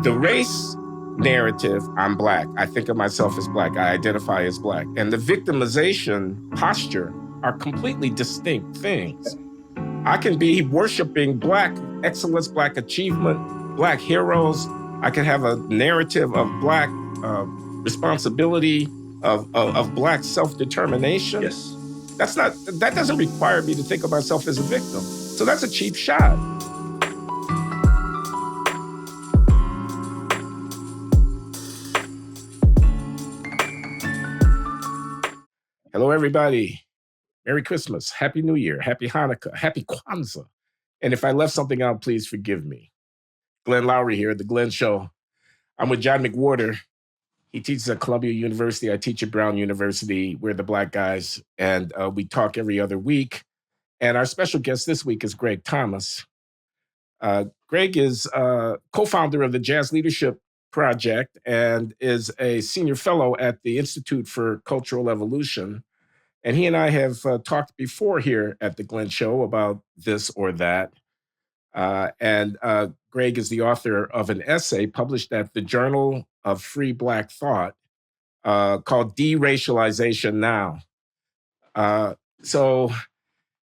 The race narrative, I'm Black. I think of myself as Black. I identify as Black. And the victimization posture are completely distinct things. I can be worshiping Black excellence, Black achievement, Black heroes. I can have a narrative of Black responsibility, of Black self-determination. Yes. That doesn't require me to think of myself as a victim. So that's a cheap shot. Hello, everybody. Merry Christmas, Happy New Year, Happy Hanukkah, Happy Kwanzaa. And if I left something out, please forgive me. Glenn Loury here, The Glenn Show. I'm with John McWhorter. He teaches at Columbia University. I teach at Brown University. We're the Black guys, and we talk every other week. And our special guest this week is Greg Thomas. Greg is co-founder of the Jazz Leadership Project and is a senior fellow at the Institute for Cultural Evolution. And he and I have talked before here at the Glenn Show about this or that. And Greg is the author of an essay published at the Journal of Free Black Thought called Deracialization Now. So,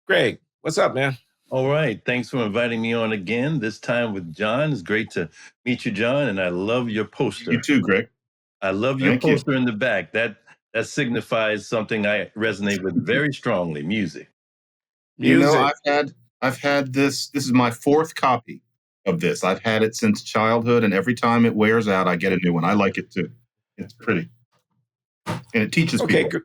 Greg, what's up, man? All right. Thanks for inviting me on again, this time with John. It's great to meet you, John, and I love your poster. You too, Greg. I love your poster in the back. That signifies something I resonate with very strongly, music. You know, I've had this is my fourth copy of this. I've had it since childhood, and every time it wears out, I get a new one. I like it too. It's pretty. And it teaches people.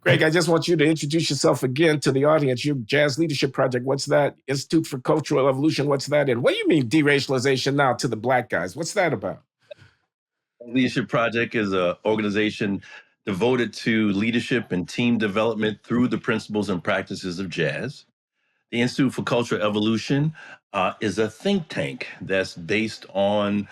Greg, I just want you to introduce yourself again to the audience. Your Jazz Leadership Project, what's that? Institute for Cultural Evolution, what's that? And what do you mean deracialization now to the Black guys? What's that about? Leadership Project is an organization devoted to leadership and team development through the principles and practices of jazz. The Institute for Cultural Evolution is a think tank that's based on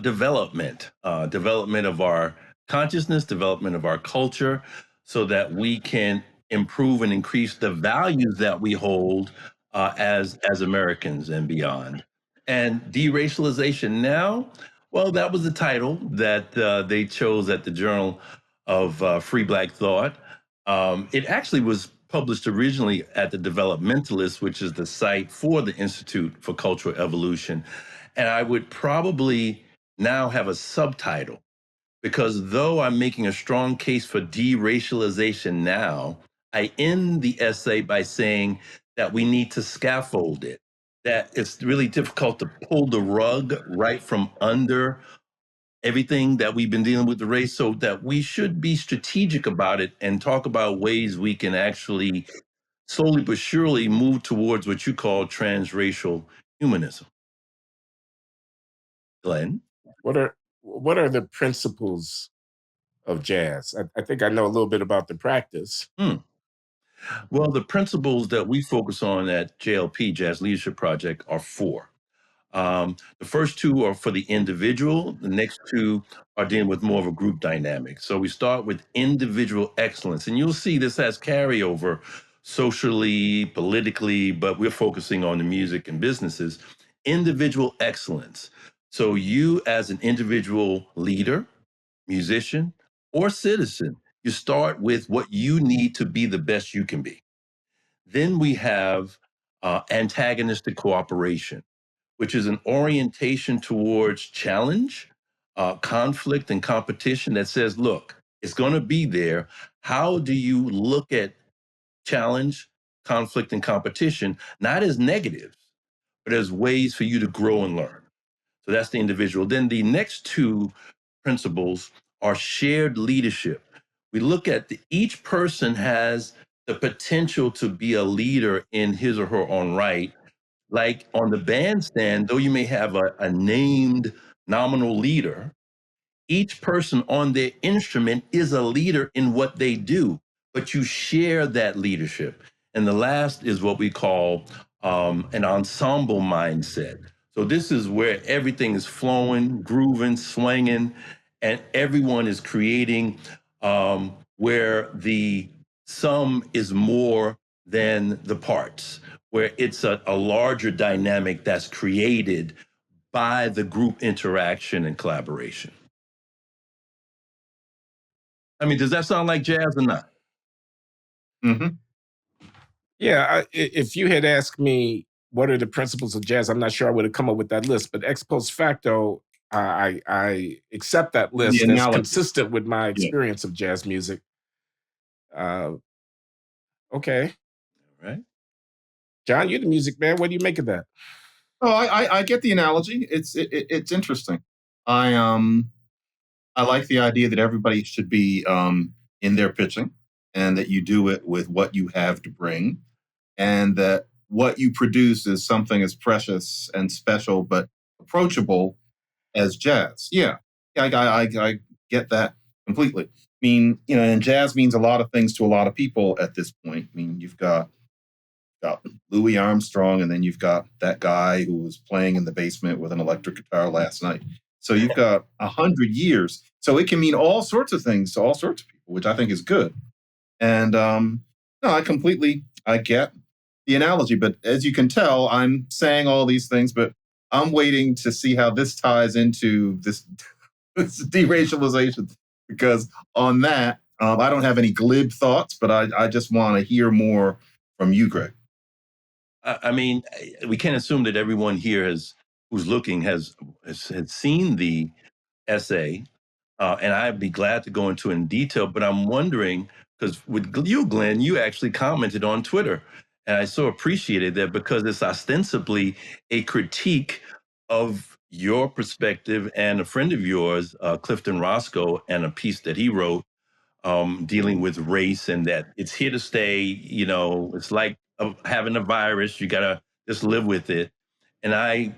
development of our consciousness, development of our culture, so that we can improve and increase the values that we hold as Americans and beyond. And Deracialization Now, well, that was the title that they chose at the Journal of Free Black Thought. It actually was published originally at the Developmentalist, which is the site for the Institute for Cultural Evolution. And I would probably now have a subtitle, because though I'm making a strong case for deracialization now, I end the essay by saying that we need to scaffold it, that it's really difficult to pull the rug right from under everything that we've been dealing with the race, so that we should be strategic about it and talk about ways we can actually slowly but surely move towards what you call transracial humanism. Glenn? What are the principles of jazz? I think I know a little bit about the practice. Well, the principles that we focus on at JLP, Jazz Leadership Project, are four. The first two are for the individual. The next two are dealing with more of a group dynamic. So we start with individual excellence. And you'll see this has carryover socially, politically, but we're focusing on the music and businesses. Individual excellence. So you as an individual leader, musician, or citizen, you start with what you need to be the best you can be. Then we have antagonistic cooperation, which is an orientation towards challenge, conflict, and competition that says, look, it's going to be there. How do you look at challenge, conflict, and competition, not as negatives, but as ways for you to grow and learn? So that's the individual. Then the next two principles are shared leadership. We look at each person has the potential to be a leader in his or her own right. Like on the bandstand, though you may have a named nominal leader, each person on their instrument is a leader in what they do, but you share that leadership. And the last is what we call an ensemble mindset. So this is where everything is flowing, grooving, swinging, and everyone is creating, where the sum is more than the parts, where it's a larger dynamic that's created by the group interaction and collaboration. I mean, does that sound like jazz or not? Mm-hmm. Yeah, if you had asked me what are the principles of jazz, I'm not sure I would have come up with that list. But ex post facto, I accept that The list as analogy. consistent with my Yeah. experience of jazz music. Okay, Right. John, you're the music man. What do you make of that? Oh, I get the analogy. It's interesting. I like the idea that everybody should be in their pitching, and that you do it with what you have to bring, and that what you produce is something as precious and special but approachable as jazz. Yeah, I get that completely. I mean, and jazz means a lot of things to a lot of people at this point. I mean, you've got Louis Armstrong, and then you've got that guy who was playing in the basement with an electric guitar last night. So you've got 100 years. So it can mean all sorts of things to all sorts of people, which I think is good. And no, I get the analogy. But as you can tell, I'm saying all these things, but I'm waiting to see how this ties into this, this deracialization. Because on that, I don't have any glib thoughts, but I just want to hear more from you, Greg. I mean, we can't assume that everyone here who's looking has seen the essay, and I'd be glad to go into it in detail. But I'm wondering, because with you, Glenn, you actually commented on Twitter, and I so appreciated that because it's ostensibly a critique of your perspective and a friend of yours, Clifton Roscoe, and a piece that he wrote dealing with race, and that it's here to stay. It's like having a virus. You got to just live with it. And I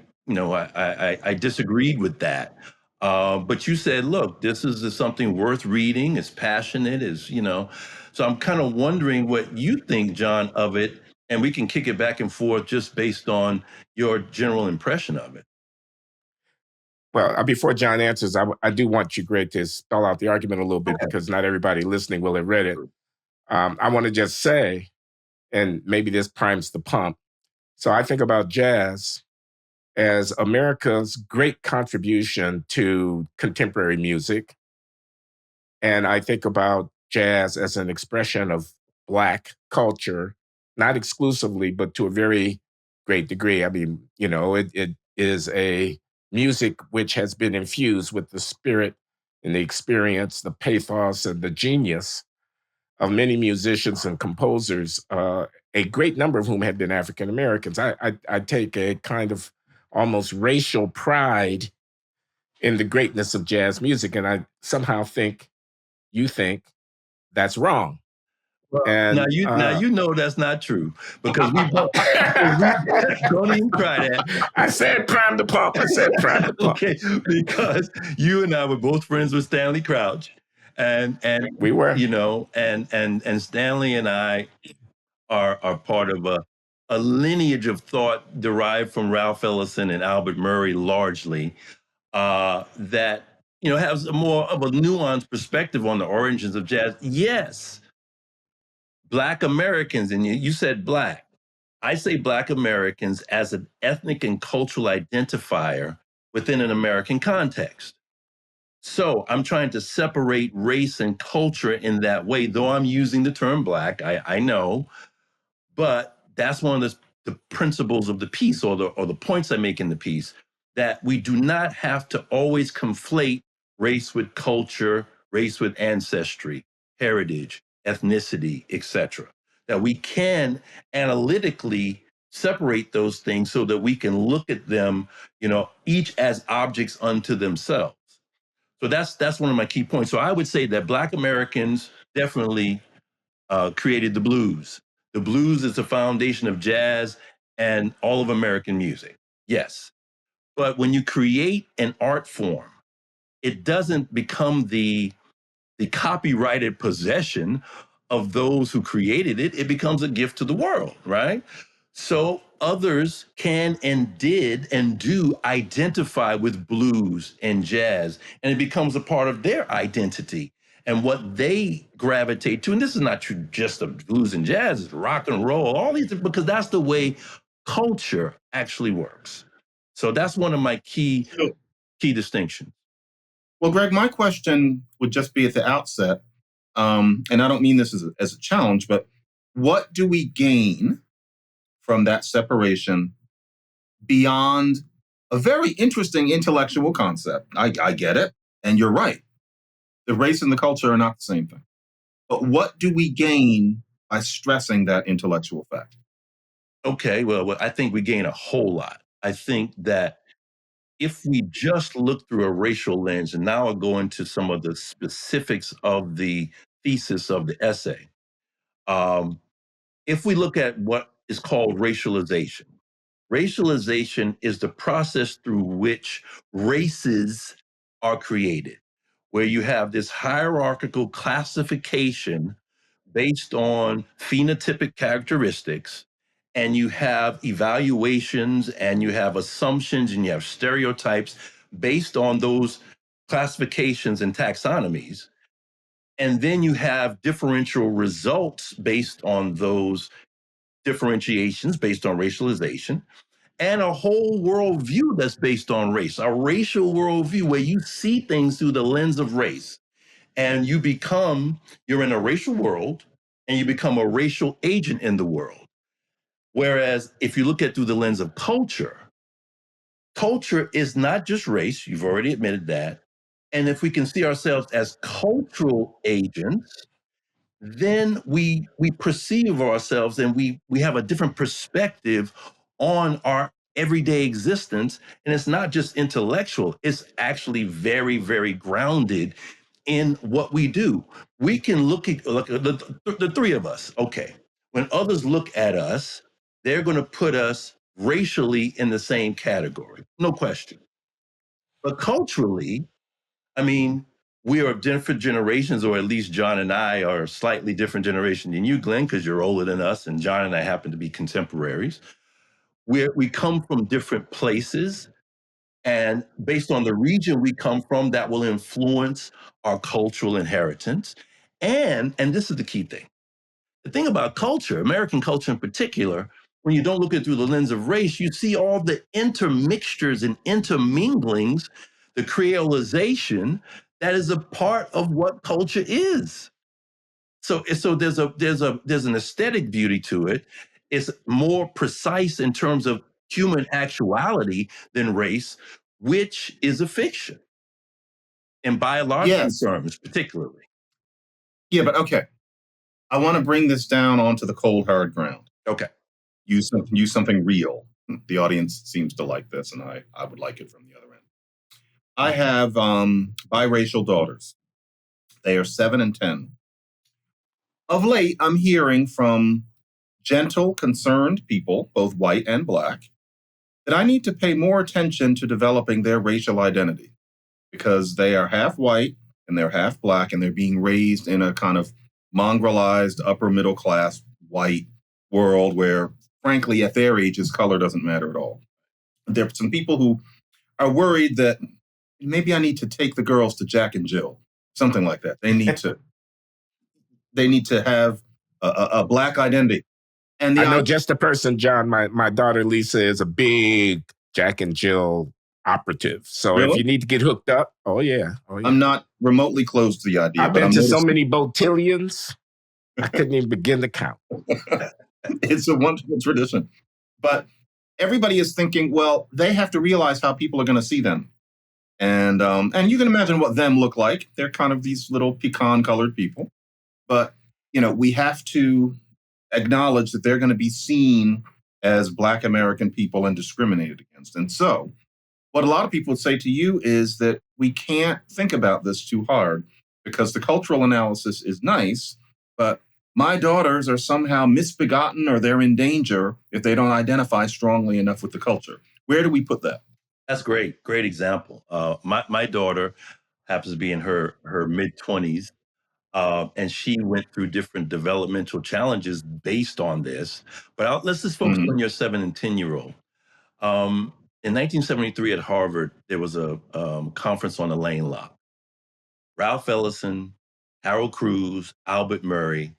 disagreed with that. But you said, look, this is something worth reading. It's passionate. So I'm kind of wondering what you think, John, of it. And we can kick it back and forth just based on your general impression of it. Well, before John answers, I do want you, Greg, to spell out the argument a little bit because not everybody listening will have read it. I want to just say, and maybe this primes the pump. So I think about jazz as America's great contribution to contemporary music. And I think about jazz as an expression of Black culture, not exclusively, but to a very great degree. I mean, it is a music which has been infused with the spirit and the experience, the pathos, and the genius of many musicians and composers, a great number of whom have been African Americans. I take a kind of almost racial pride in the greatness of jazz music, and I somehow think you think that's wrong. Well, And now you know that's not true because we both don't even try that. I said prime the pump. I said prime the pump. Okay, because you and I were both friends with Stanley Crouch, and We were. and Stanley and I are part of a lineage of thought derived from Ralph Ellison and Albert Murray largely, that has a more of a nuanced perspective on the origins of jazz. Yes, Black Americans, and you said Black. I say Black Americans as an ethnic and cultural identifier within an American context. So I'm trying to separate race and culture in that way, though I'm using the term Black, I know, but that's one of the principles of the piece, or the points I make in the piece, that we do not have to always conflate race with culture, race with ancestry, heritage, ethnicity, etc. That we can analytically separate those things so that we can look at them, each as objects unto themselves. So that's one of my key points. So I would say that Black Americans definitely created the blues. The blues is the foundation of jazz and all of American music. Yes. But when you create an art form, it doesn't become the copyrighted possession of those who created it. It becomes a gift to the world, right? So others can and did and do identify with blues and jazz, and it becomes a part of their identity and what they gravitate to. And this is not true just of blues and jazz, it's rock and roll, all these, because that's the way culture actually works. So that's one of my key distinctions. Well, Greg, my question would just be at the outset, and I don't mean this as a challenge, but what do we gain from that separation beyond a very interesting intellectual concept? I get it, and you're right. The race and the culture are not the same thing. But what do we gain by stressing that intellectual fact? Okay, well, I think we gain a whole lot. I think that if we just look through a racial lens, and now I'll go into some of the specifics of the thesis of the essay. If we look at what is called racialization, racialization is the process through which races are created, where you have this hierarchical classification based on phenotypic characteristics, and you have evaluations and you have assumptions and you have stereotypes based on those classifications and taxonomies. And then you have differential results based on those differentiations, based on racialization, and a whole worldview that's based on race, a racial worldview where you see things through the lens of race. And you're in a racial world and you become a racial agent in the world. Whereas if you look at through the lens of culture, culture is not just race, you've already admitted that. And if we can see ourselves as cultural agents, then we perceive ourselves and we have a different perspective on our everyday existence. And it's not just intellectual, it's actually very, very grounded in what we do. We can look at the three of us. Okay. When others look at us, they're going to put us racially in the same category. No question. But culturally, I mean, we are different generations, or at least John and I are a slightly different generation than you, Glenn, because you're older than us, and John and I happen to be contemporaries. We come from different places, and based on the region we come from, that will influence our cultural inheritance. And this is the key thing. The thing about culture, American culture in particular, when you don't look at it through the lens of race, you see all the intermixtures and interminglings, the creolization that is a part of what culture is. So there's an aesthetic beauty to it. It's more precise in terms of human actuality than race, which is a fiction in biological terms, particularly. Yeah, but okay. I want to bring this down onto the cold, hard ground. Okay. Use something real. The audience seems to like this, and I would like it from the other end. I have biracial daughters. They are 7 and 10. Of late, I'm hearing from gentle, concerned people, both white and black, that I need to pay more attention to developing their racial identity because they are half white and they're half black, and they're being raised in a kind of mongrelized upper middle class white world where, frankly, at their ages, color doesn't matter at all. There are some people who are worried that maybe I need to take the girls to Jack and Jill, something like that. They need to have a black identity. And I know just a person, John. My daughter Lisa is a big Jack and Jill operative. So if you need to get hooked up, oh yeah. I'm not remotely close to the idea. I've been to so many botillions, I couldn't even begin to count. It's a wonderful tradition. But everybody is thinking, well, they have to realize how people are going to see them. And you can imagine what them look like. They're kind of these little pecan-colored people. But, we have to acknowledge that they're going to be seen as Black American people and discriminated against. And so what a lot of people would say to you is that we can't think about this too hard because the cultural analysis is nice, but my daughters are somehow misbegotten or they're in danger if they don't identify strongly enough with the culture. Where do we put that? That's great. Great example. My daughter happens to be in her mid-20s, and she went through different developmental challenges based on this. But let's just focus on your 7 and 10-year-old. In 1973 at Harvard, there was a conference on the lane law. Ralph Ellison, Harold Cruz, Albert Murray,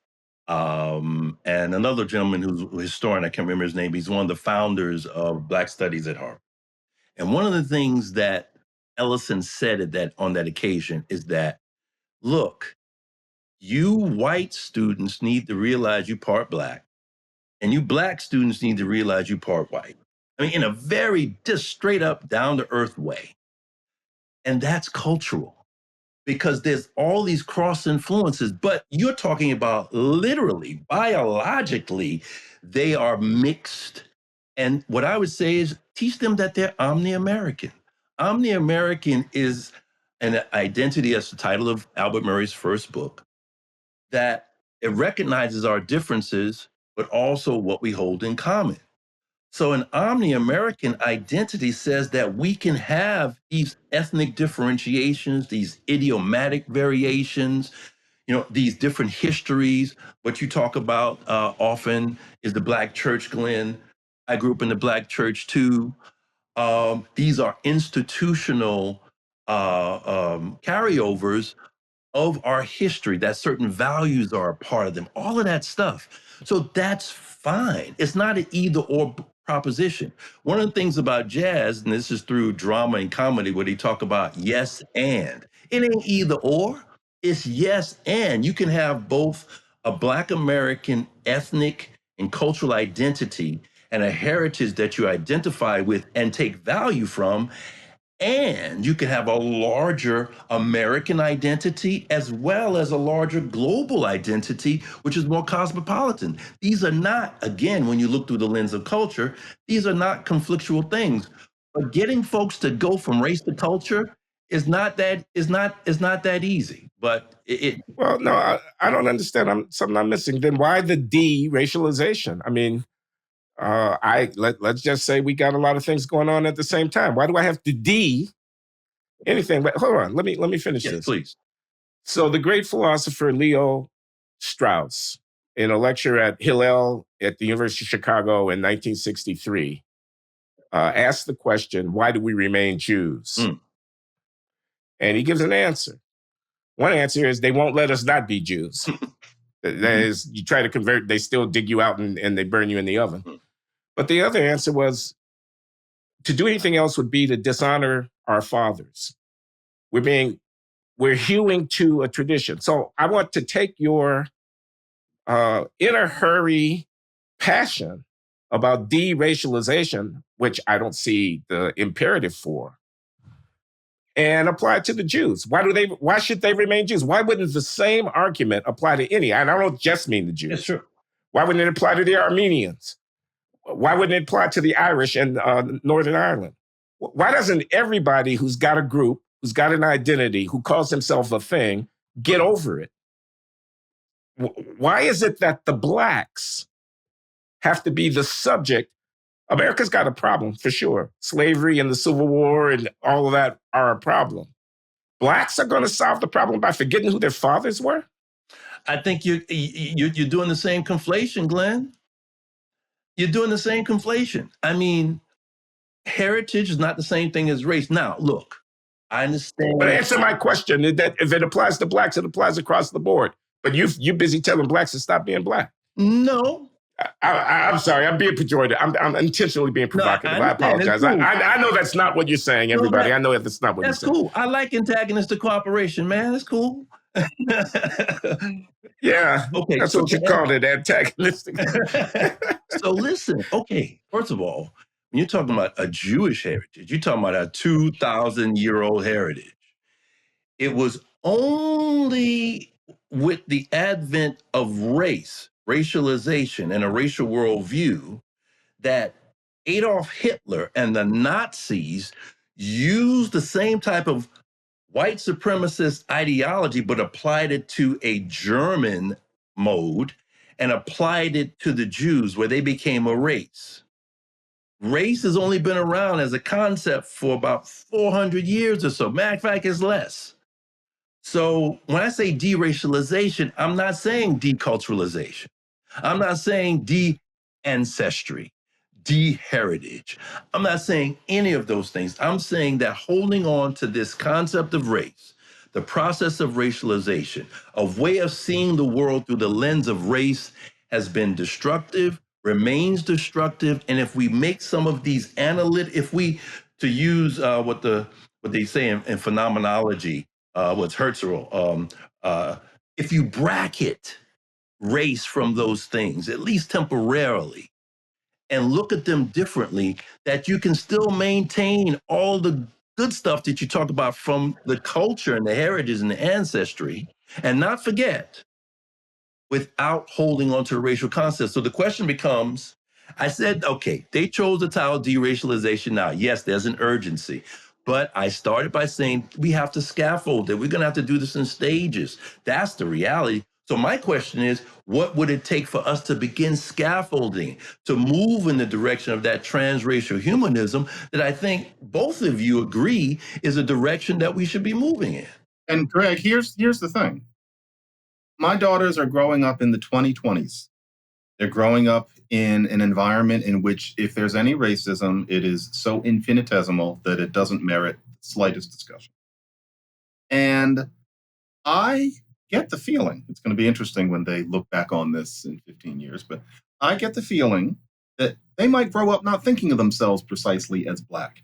and another gentleman who's a historian, I can't remember his name. He's one of the founders of Black Studies at Harvard. And one of the things that Ellison said on that occasion is that, look, you white students need to realize you part Black, and you Black students need to realize you part white. I mean, in a very just straight up, down to earth way. And that's cultural, because there's all these cross influences, but you're talking about literally, biologically, they are mixed. And what I would say is teach them that they're Omni-American. Omni-American is an identity, as the title of Albert Murray's first book, that it recognizes our differences, but also what we hold in common. So an Omni-American identity says that we can have these ethnic differentiations, these idiomatic variations, these different histories. What you talk about often is the Black church, Glenn. I grew up in the Black church too. These are institutional carryovers of our history, that certain values are a part of them, all of that stuff. So that's fine. It's not an either or proposition. One of the things about jazz, and this is through drama and comedy, where they talk about yes and. It ain't either or, it's yes and. You can have both a Black American ethnic and cultural identity and a heritage that you identify with and take value from, and you can have a larger American identity as well as a larger global identity, which is more cosmopolitan. These are not, again, when you look through the lens of culture, these are not conflictual things. But getting folks to go from race to culture is not that easy. But well, no, I don't understand. Something I'm missing. Then why the deracialization? I mean, let's just say we got a lot of things going on at the same time. Why do I have to anything? But hold on, let me finish this. Please. So the great philosopher Leo Strauss, in a lecture at Hillel at the University of Chicago in 1963, asked the question, why do we remain Jews? And he gives an answer. One answer is they won't let us not be Jews. That is, you try to convert, they still dig you out and they burn you in the oven. But the other answer was, to do anything else would be to dishonor our fathers. We're hewing to a tradition. So I want to take your in a hurry passion about deracialization, which I don't see the imperative for, and apply it to the Jews. Why should they remain Jews? Why wouldn't the same argument apply to any? And I don't just mean the Jews. That's true. Why wouldn't it apply to the Armenians? Why wouldn't it apply to the Irish and Northern Ireland? Why doesn't everybody who's got a group, who's got an identity, who calls himself a thing, get over it? Why is it that the Blacks have to be the subject? America's got a problem, for sure. Slavery and the Civil War and all of that are a problem. Blacks are going to solve the problem by forgetting who their fathers were? I think you're doing the same conflation, Glenn. You're doing the same conflation. I mean, heritage is not the same thing as race. Now, look, I understand. But answer my question, that if it applies to Blacks, it applies across the board. But you're busy telling Blacks to stop being Black. No. I'm sorry, I'm being pejorative. I'm intentionally being provocative. I apologize. Cool. I know that's not what you're saying, everybody. I know that's not what you're saying. That's cool. I like antagonistic cooperation, man. That's cool. Yeah. Okay. That's what you called it, antagonistic. So listen, okay, first of all, when you're talking about a Jewish heritage, you're talking about a 2,000-year-old heritage. It was only with the advent of racialization, and a racial worldview, that Adolf Hitler and the Nazis used the same type of white supremacist ideology, but applied it to a German mode and applied it to the Jews, where they became a race. Race has only been around as a concept for about 400 years or so. Matter of fact, it's less. So when I say deracialization, I'm not saying deculturalization. I'm not saying de-ancestry, de-heritage. I'm not saying any of those things. I'm saying that holding on to this concept of race, the process of racialization, a way of seeing the world through the lens of race, has been destructive, remains destructive. And if we make some of these if we to use what they say in phenomenology, what's Husserl, if you bracket race from those things, at least temporarily, and look at them differently, that you can still maintain all the good stuff that you talk about from the culture and the heritage and the ancestry, and not forget without holding on to the racial concept. So the question becomes, I said, okay, they chose the title Deracialization Now. Yes, there's an urgency. But I started by saying we have to scaffold it. We're going to have to do this in stages. That's the reality. So my question is, what would it take for us to begin scaffolding, to move in the direction of that transracial humanism that I think both of you agree is a direction that we should be moving in? And Greg, here's the thing. My daughters are growing up in the 2020s. They're growing up in an environment in which if there's any racism, it is so infinitesimal that it doesn't merit the slightest discussion. And I get the feeling, it's going to be interesting when they look back on this in 15 years, but I get the feeling that they might grow up not thinking of themselves precisely as Black.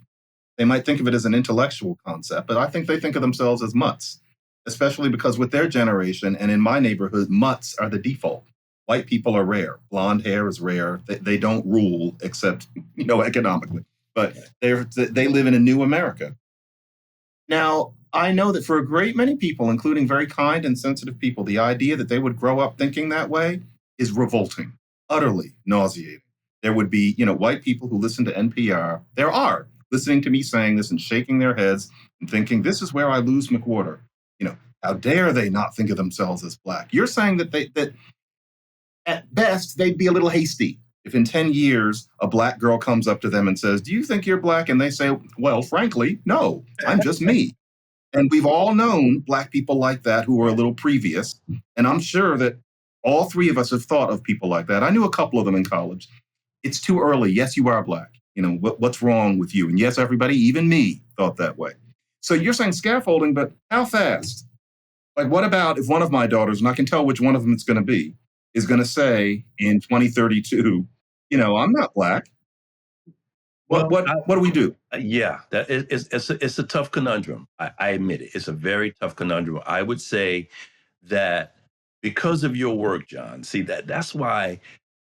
They might think of it as an intellectual concept, but I think they think of themselves as mutts, especially because with their generation and in my neighborhood, mutts are the default. White people are rare. Blonde hair is rare. They don't rule except, economically, but they live in a new America. Now, I know that for a great many people, including very kind and sensitive people, the idea that they would grow up thinking that way is revolting, utterly nauseating. There would be, white people who listen to NPR. There are listening to me saying this and shaking their heads and thinking, this is where I lose McWhorter. How dare they not think of themselves as Black? You're saying that at best, they'd be a little hasty if in 10 years a Black girl comes up to them and says, do you think you're Black? And they say, well, frankly, no, I'm just me. And we've all known Black people like that who are a little previous. And I'm sure that all three of us have thought of people like that. I knew a couple of them in college. It's too early. Yes, you are Black. What's wrong with you? And yes, everybody, even me, thought that way. So you're saying scaffolding, but how fast? Like, what about if one of my daughters, and I can tell which one of them it's going to be, is going to say in 2032, I'm not Black. What do we do? Yeah, it's a tough conundrum. I admit it. It's a very tough conundrum. I would say that because of your work, John, see that's why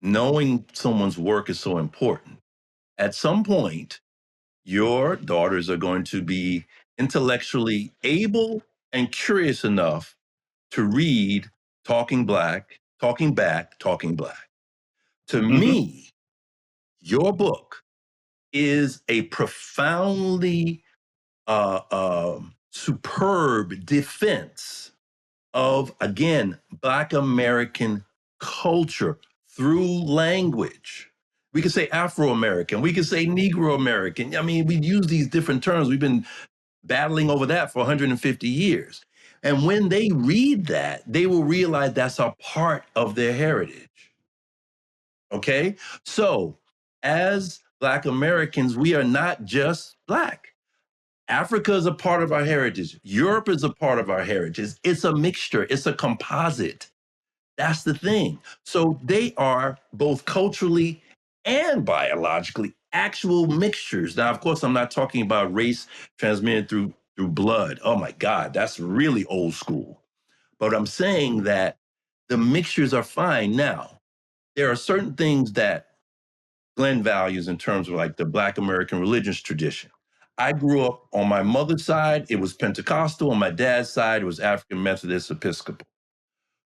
knowing someone's work is so important. At some point, your daughters are going to be intellectually able and curious enough to read Talking Black, Talking Back, Talking Black. To me, your book is a profoundly superb defense of, again, Black American culture through language. We could say Afro-American, we could say Negro American. I mean, we use these different terms. We've been battling over that for 150 years. And when they read that, they will realize that's a part of their heritage. Okay? So, as Black Americans, we are not just Black. Africa is a part of our heritage. Europe is a part of our heritage. It's a mixture, it's a composite. That's the thing. So they are both culturally and biologically actual mixtures. Now, of course, I'm not talking about race transmitted through blood. Oh my God, that's really old school. But I'm saying that the mixtures are fine. Now, there are certain things that Glenn values in terms of like the Black American religious tradition. I grew up on my mother's side, it was Pentecostal. On my dad's side, it was African Methodist Episcopal.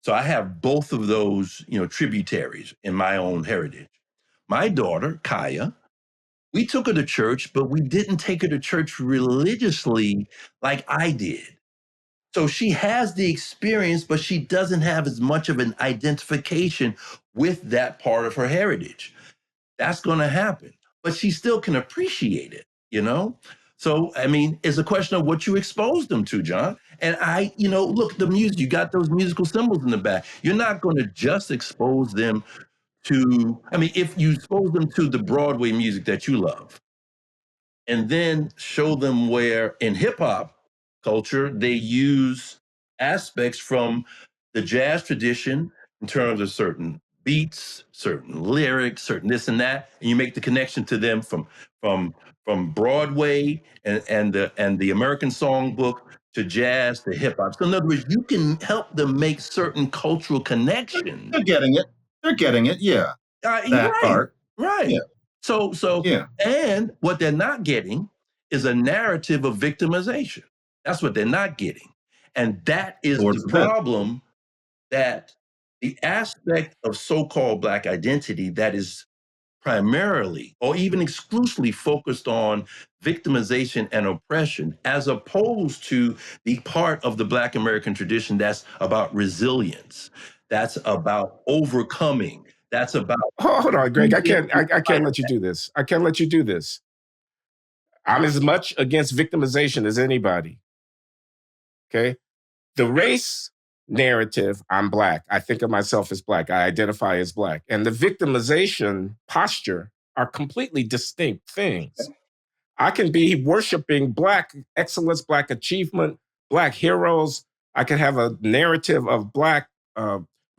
So I have both of those, tributaries in my own heritage. My daughter, Kaya, we took her to church, but we didn't take her to church religiously like I did. So she has the experience, but she doesn't have as much of an identification with that part of her heritage. That's going to happen, but she still can appreciate it. So, I mean, it's a question of what you expose them to, John. And look, the music, you got those musical symbols in the back. You're not going to just expose them to, if you expose them to the Broadway music that you love, and then show them where in hip hop culture, they use aspects from the jazz tradition in terms of certain beats, certain lyrics, certain this and that, and you make the connection to them from Broadway and the American Songbook to jazz to hip hop. So in other words, you can help them make certain cultural connections. They're getting it. They're getting it. Yeah. That part. Right. Yeah. So Yeah. and what they're not getting is a narrative of victimization. That's what they're not getting. And that is Towards the the bed. problem, that the aspect of so-called Black identity that is primarily or even exclusively focused on victimization and oppression, as opposed to the part of the Black American tradition that's about resilience, that's about overcoming, that's about... Hold on, Greg. I can't let you do this. I can't let you do this. I'm as much against victimization as anybody. Okay? The race narrative, I'm Black. I think of myself as Black. I identify as Black. And the victimization posture are completely distinct things. I can be worshiping Black excellence, Black achievement, Black heroes. I can have a narrative of Black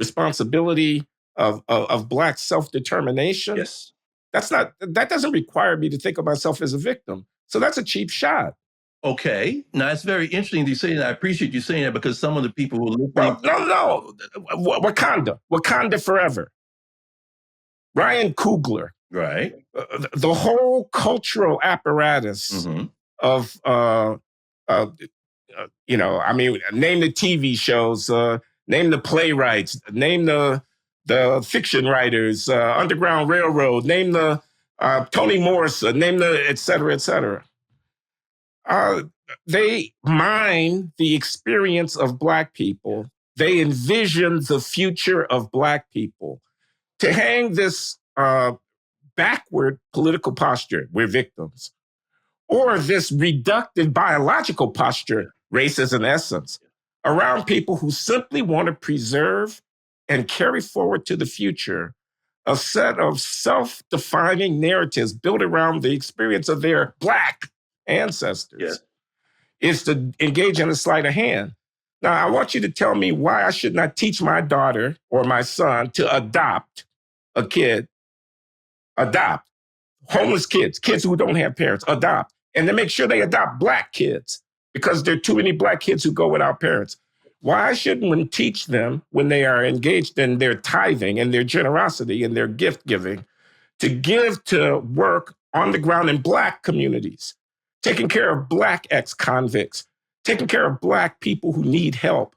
responsibility, of Black self-determination. Yes. That doesn't require me to think of myself as a victim. So that's a cheap shot. Okay. Now, it's very interesting you say that. I appreciate you saying that, because some of the people who look... Well, no. Wakanda forever. Ryan Coogler. Right. The whole cultural apparatus of, name the TV shows, name the playwrights, name the fiction writers, Underground Railroad, name the Toni Morrison, name the et cetera, et cetera. They mine the experience of Black people. They envision the future of Black people. To hang this backward political posture, we're victims, or this reductive biological posture, race as an essence, around people who simply want to preserve and carry forward to the future a set of self-defining narratives built around the experience of their Black ancestors, is to engage in a sleight of hand. Now, I want you to tell me why I should not teach my daughter or my son to adopt a kid, adopt homeless kids who don't have parents, adopt, and then make sure they adopt Black kids, because there are too many Black kids who go without parents. Why shouldn't we teach them, when they are engaged in their tithing and their generosity and their gift giving, to give to work on the ground in Black communities, taking care of Black ex-convicts, taking care of Black people who need help?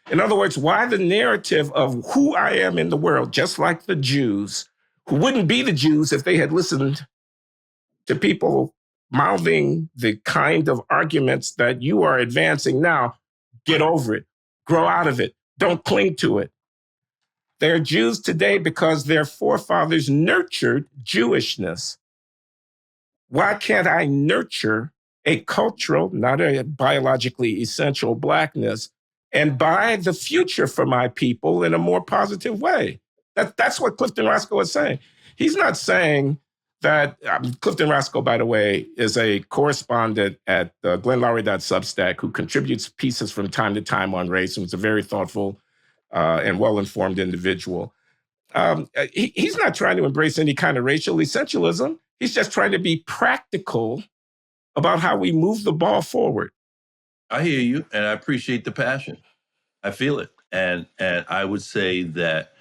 In other words, why the narrative of who I am in the world, just like the Jews, who wouldn't be the Jews if they had listened to people mouthing the kind of arguments that you are advancing now? Get over it. Grow out of it. Don't cling to it. They're Jews today because their forefathers nurtured Jewishness. Why can't I nurture a cultural, not a biologically essential Blackness, and buy the future for my people in a more positive way? That's what Clifton Roscoe is saying. He's not saying that... Clifton Roscoe, by the way, is a correspondent at GlennLowry.substack who contributes pieces from time to time on race, and is a very thoughtful and well-informed individual. He's not trying to embrace any kind of racial essentialism. He's just trying to be practical about how we move the ball forward. I hear you, and I appreciate the passion. I feel it. And I would say that,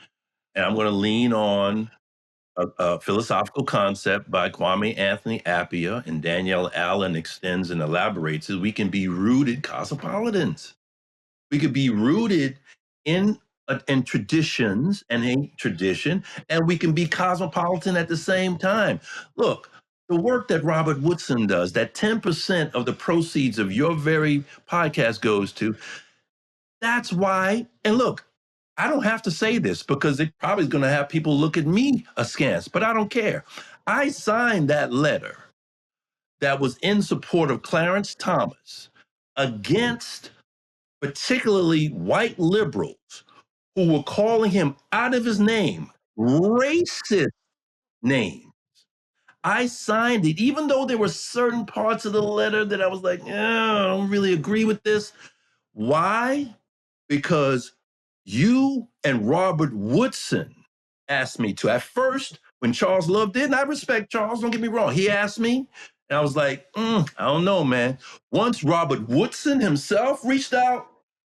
and I'm going to lean on a philosophical concept by Kwame Anthony Appiah, and Danielle Allen extends and elaborates, is we can be rooted cosmopolitans. We could be rooted in traditions and a tradition, and we can be cosmopolitan at the same time. Look, the work that Robert Woodson does, that 10% of the proceeds of your very podcast goes to, that's why. And look, I don't have to say this because it probably is going to have people look at me askance, but I don't care. I signed that letter that was in support of Clarence Thomas against particularly white liberals who were calling him out of his name, racist names. I signed it, even though there were certain parts of the letter that I was like, I don't really agree with this. Why? Because you and Robert Woodson asked me to. At first, when Charles Love did, and I respect Charles, don't get me wrong, he asked me, and I was like, I don't know, man. Once Robert Woodson himself reached out,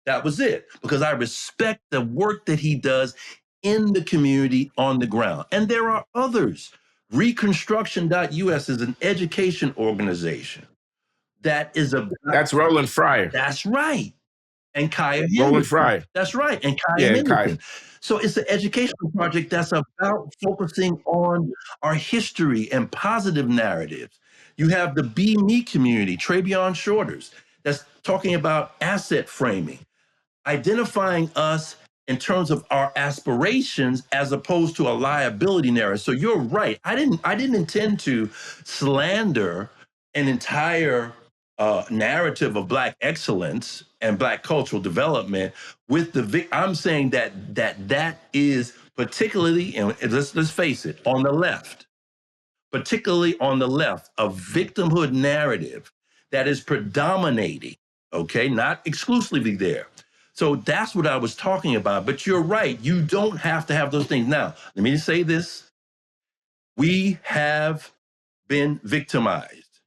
that was it, because I respect the work that he does in the community on the ground. And there are others. Reconstruction.us is an education organization that is a. That's Roland Fryer. That's right. And Kaya Roland Henderson. Fryer. That's right. And Kaya Yeah, Henderson. Kaya. So it's an educational project that's about focusing on our history and positive narratives. You have the Be Me community, Travion Shorters, that's talking about asset framing, identifying us in terms of our aspirations as opposed to a liability narrative. So you're right. I didn't intend to slander an entire narrative of Black excellence and Black cultural development with I'm saying that is particularly, and let's face it, on the left, particularly on the left, a victimhood narrative that is predominating, okay, not exclusively there. So that's what I was talking about. But you're right, you don't have to have those things. Now, let me just say this. We have been victimized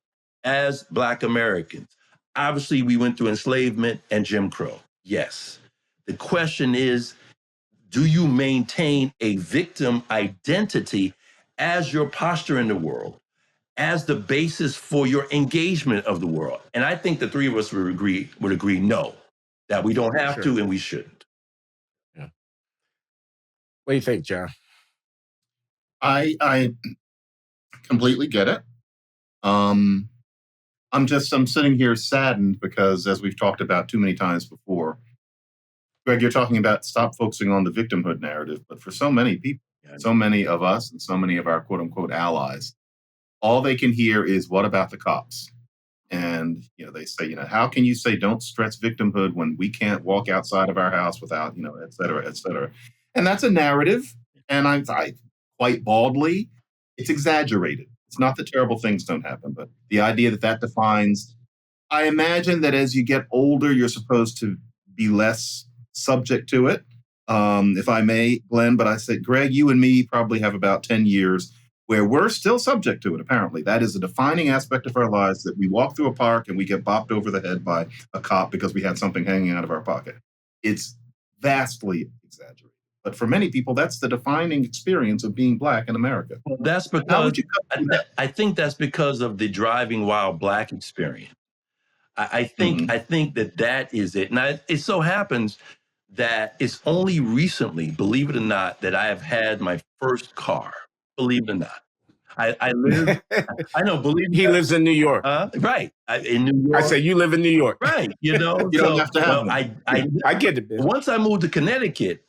as Black Americans. Obviously, we went through enslavement and Jim Crow. Yes. The question is, do you maintain a victim identity as your posture in the world, as the basis for your engagement of the world? And I think the three of us would agree no, that we don't have to and we shouldn't. Yeah. What do you think, John? I completely get it. I'm sitting here saddened because, as we've talked about too many times before, Greg, you're talking about stop focusing on the victimhood narrative, but for so many people, so many of us and so many of our quote unquote allies, all they can hear is, what about the cops? And, they say, how can you say don't stress victimhood when we can't walk outside of our house without, et cetera, et cetera. And that's a narrative. And I quite baldly, it's exaggerated. It's not that terrible things don't happen, but the idea that defines, I imagine that as you get older, you're supposed to be less subject to it. If I may, Glenn, but I said, Greg, you and me probably have about 10 years where we're still subject to it, apparently. That is a defining aspect of our lives, that we walk through a park and we get bopped over the head by a cop because we had something hanging out of our pocket. It's vastly exaggerated. But for many people, that's the defining experience of being Black in America. Well, that's because I think that's because of the driving while Black experience. I think that is it. And it so happens that it's only recently, believe it or not, that I have had my first car. Believe it or not. I live, I know, believe he lives in New York. Right. In New York. I say, you live in New York. Right. You don't have to have one. I get it, man. Once I moved to Connecticut,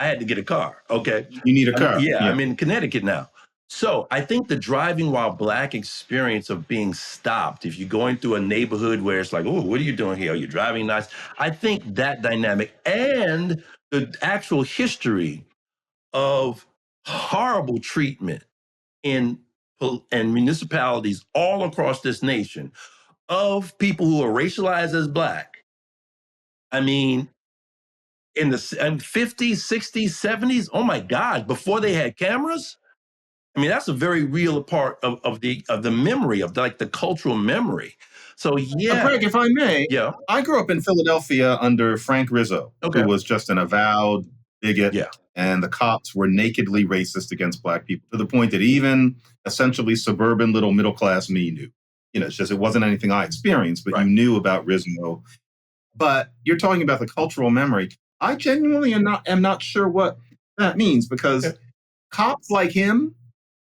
I had to get a car. Okay. You need a car. I'm in Connecticut now. So I think the driving while Black experience of being stopped, if you're going through a neighborhood where it's like, oh, what are you doing here? Are you driving nice? I think that dynamic and the actual history of horrible treatment in municipalities all across this nation of people who are racialized as Black. I mean, in the 50s, 60s, 70s, oh my God, before they had cameras. I mean, that's a very real part of the memory, of like the cultural memory. So yeah. Greg, if I may, I grew up in Philadelphia under Frank Rizzo, who was just an avowed bigot. Yeah. And the cops were nakedly racist against Black people, to the point that even essentially suburban little middle class me knew. It's just, it wasn't anything I experienced, but you knew about Rizzo. But you're talking about the cultural memory. I genuinely am not sure what that means, because cops like him,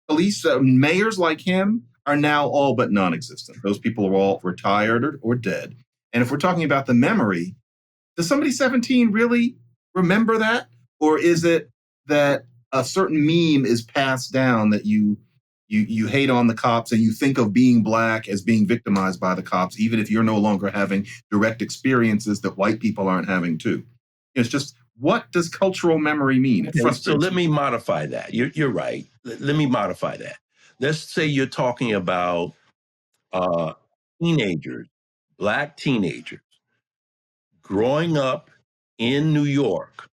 police mayors like him, are now all but non-existent. Those people are all retired or dead. And if we're talking about the memory, does somebody 17 really remember that? Or is it that a certain meme is passed down that you hate on the cops and you think of being Black as being victimized by the cops, even if you're no longer having direct experiences that white people aren't having too? It's just, what does cultural memory mean? So let me modify that. You're right. Let me modify that. Let's say you're talking about teenagers, Black teenagers, growing up in New York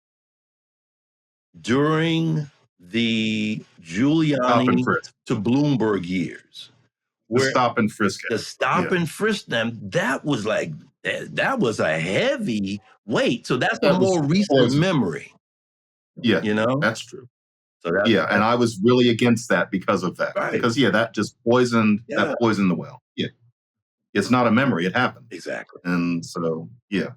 during the Stop and Giuliani frisk. to Bloomberg years. The stop and frisk. The stop and frisk them, that was like, that was a heavy weight. So that's a more recent memory. Yeah, you know? that's true. So that's, yeah, and I was really against that because of that. Right. Because that just poisoned the well. Yeah. It's not a memory, it happened. Exactly. And so, yeah.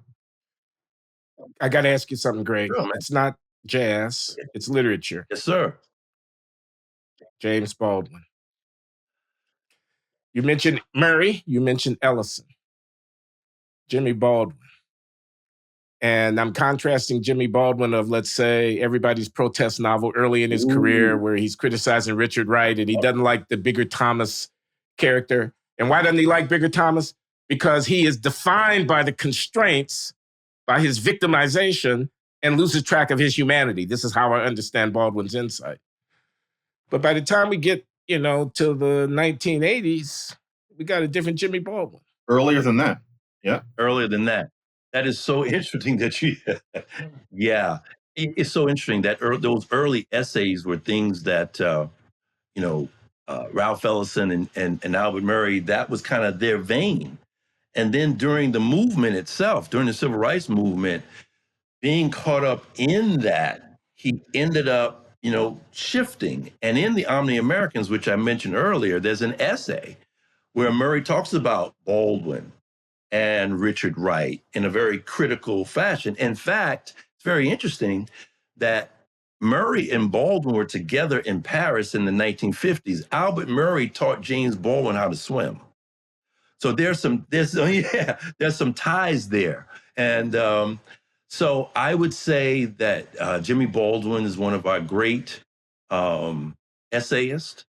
I got to ask you something, Greg. Sure, man. It's not jazz, it's literature. Yes, sir. James Baldwin. You mentioned Murray, you mentioned Ellison, Jimmy Baldwin. And I'm contrasting Jimmy Baldwin of, let's say, Everybody's Protest novel early in his career, where he's criticizing Richard Wright and he doesn't like the Bigger Thomas character. And why doesn't he like Bigger Thomas? Because he is defined by the constraints, by his victimization, and loses track of his humanity. This is how I understand Baldwin's insight. But by the time we get, to the 1980s, we got a different Jimmy Baldwin. Earlier than that. Yeah. Earlier than that. That is so interesting that you, yeah. It's so interesting that those early essays were things that, Ralph Ellison and Albert Murray, that was kind of their vein. And then during the movement itself, during the civil rights movement, being caught up in that, he ended up, shifting. And in the Omni-Americans, which I mentioned earlier, there's an essay where Murray talks about Baldwin and Richard Wright in a very critical fashion. In fact, it's very interesting that Murray and Baldwin were together in Paris in the 1950s. Albert Murray taught James Baldwin how to swim. So there's some ties there. And so I would say that Jimmy Baldwin is one of our great essayists,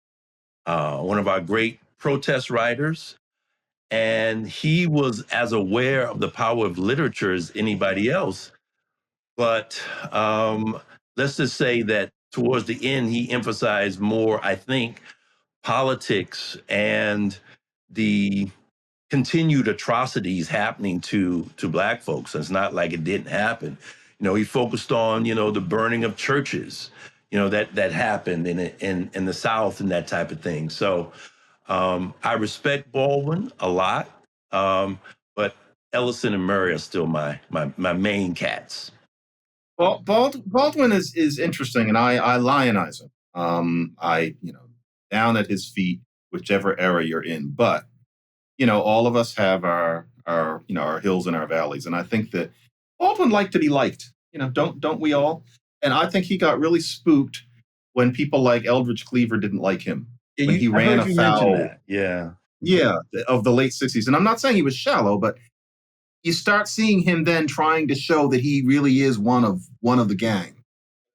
one of our great protest writers. And he was as aware of the power of literature as anybody else. But let's just say that towards the end, he emphasized more, I think, politics and the continued atrocities happening to Black folks. It's not like it didn't happen. He focused on, the burning of churches, that happened in the South and that type of thing. So I respect Baldwin a lot, but Ellison and Murray are still my main cats. Well, Baldwin is interesting, and I lionize him. Down at his feet, whichever era you're in. But all of us have our hills and our valleys, and I think that Baldwin liked to be liked. Don't we all? And I think he got really spooked when people like Eldridge Cleaver didn't like him. When he ran afoul, of the late 60s. And I'm not saying he was shallow, but you start seeing him then trying to show that he really is one of the gang.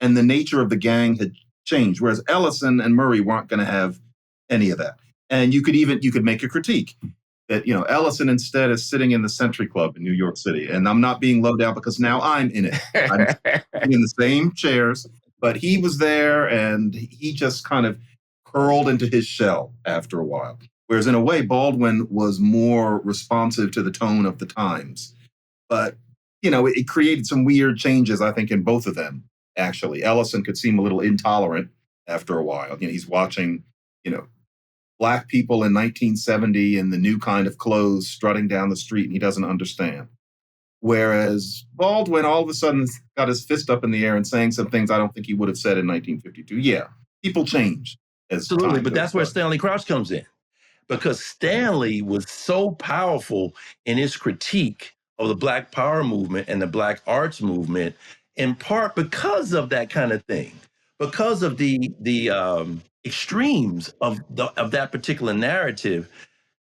And the nature of the gang had changed, whereas Ellison and Murray weren't going to have any of that. And you could make a critique that, Ellison instead is sitting in the Century Club in New York City. And I'm not being low down because now I'm in it. I'm in the same chairs, but he was there and he just kind of curled into his shell after a while. Whereas in a way, Baldwin was more responsive to the tone of the times. But, it created some weird changes, I think, in both of them, actually. Ellison could seem a little intolerant after a while. He's watching, Black people in 1970 in the new kind of clothes strutting down the street, and he doesn't understand. Whereas Baldwin all of a sudden got his fist up in the air and saying some things I don't think he would have said in 1952. Yeah, people change. Absolutely, but that's where Stanley Crouch comes in. Because Stanley was so powerful in his critique of the Black Power movement and the Black arts movement, in part because of that kind of thing, because of the extremes of that particular narrative.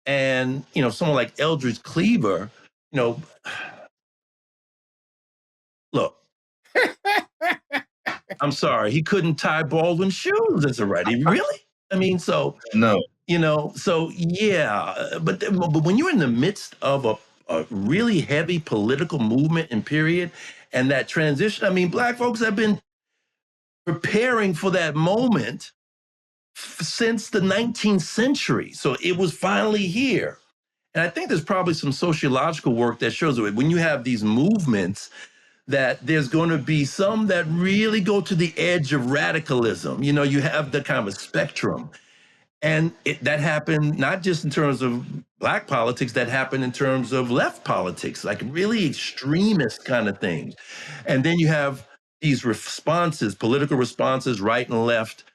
And, someone like Eldridge Cleaver, look, I'm sorry, he couldn't tie Baldwin's shoes as a writer. Really? I mean, so no. So yeah, but when you're in the midst of a really heavy political movement and period, and that transition, I mean, Black folks have been preparing for that moment since the 19th century. So it was finally here. And I think there's probably some sociological work that shows that when you have these movements that there's going to be some that really go to the edge of radicalism. You know, you have the kind of a spectrum. And that happened not just in terms of Black politics, that happened in terms of left politics, like really extremist kind of things. And then you have these responses, political responses, right and left.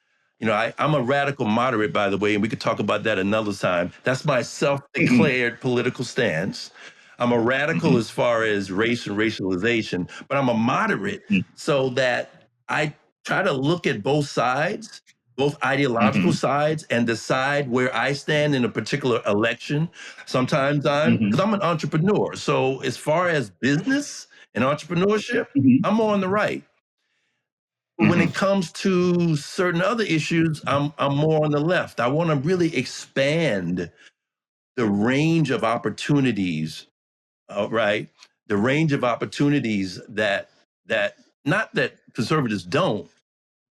You know, I'm a radical moderate, by the way, and we could talk about that another time. That's my self-declared political stance. I'm a radical as far as race and racialization, but I'm a moderate so that I try to look at both sides, both ideological sides, and decide where I stand in a particular election. Sometimes because I'm an entrepreneur. So as far as business and entrepreneurship, I'm more on the right. When it comes to certain other issues, I'm more on the left. I want to really expand the range of opportunities, right? The range of opportunities that not that conservatives don't,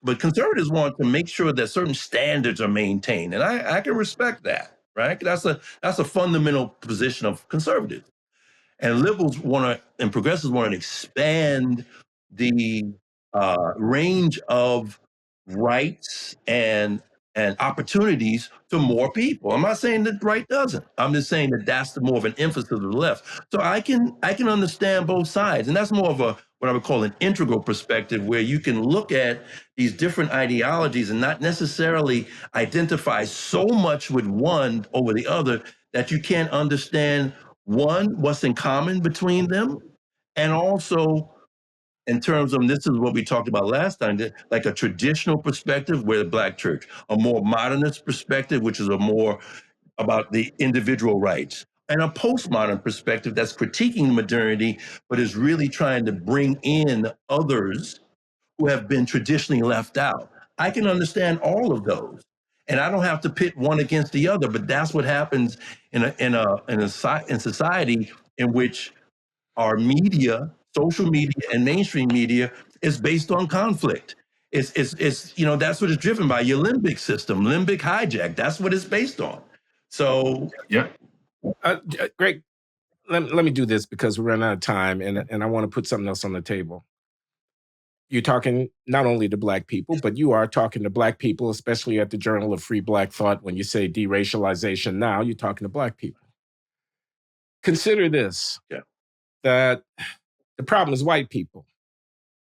but conservatives want to make sure that certain standards are maintained, and I can respect that, right? That's a fundamental position of conservatives. And liberals want to, and progressives want to expand the range of rights and opportunities to more people. I'm not saying that right doesn't. I'm just saying that that's the more of an emphasis of the left. So I can understand both sides, and that's more of a what I would call an integral perspective, where you can look at these different ideologies and not necessarily identify so much with one over the other that you can't understand one, what's in common between them, and also in terms of, this is what we talked about last time, like a traditional perspective where the Black church, a more modernist perspective, which is a more about the individual rights, and a postmodern perspective that's critiquing modernity, but is really trying to bring in others who have been traditionally left out. I can understand all of those. And I don't have to pit one against the other, but that's what happens in society in which our media, social media, and mainstream media is based on conflict. It's you know, that's what it's driven by, your limbic system, limbic hijack. That's what it's based on. So yeah, Greg, let me do this because we're running out of time, and I want to put something else on the table. You're talking not only to Black people, but you are talking to Black people, especially at the Journal of Free Black Thought. When you say deracialization now, you're talking to Black people. Consider this, that the problem is white people.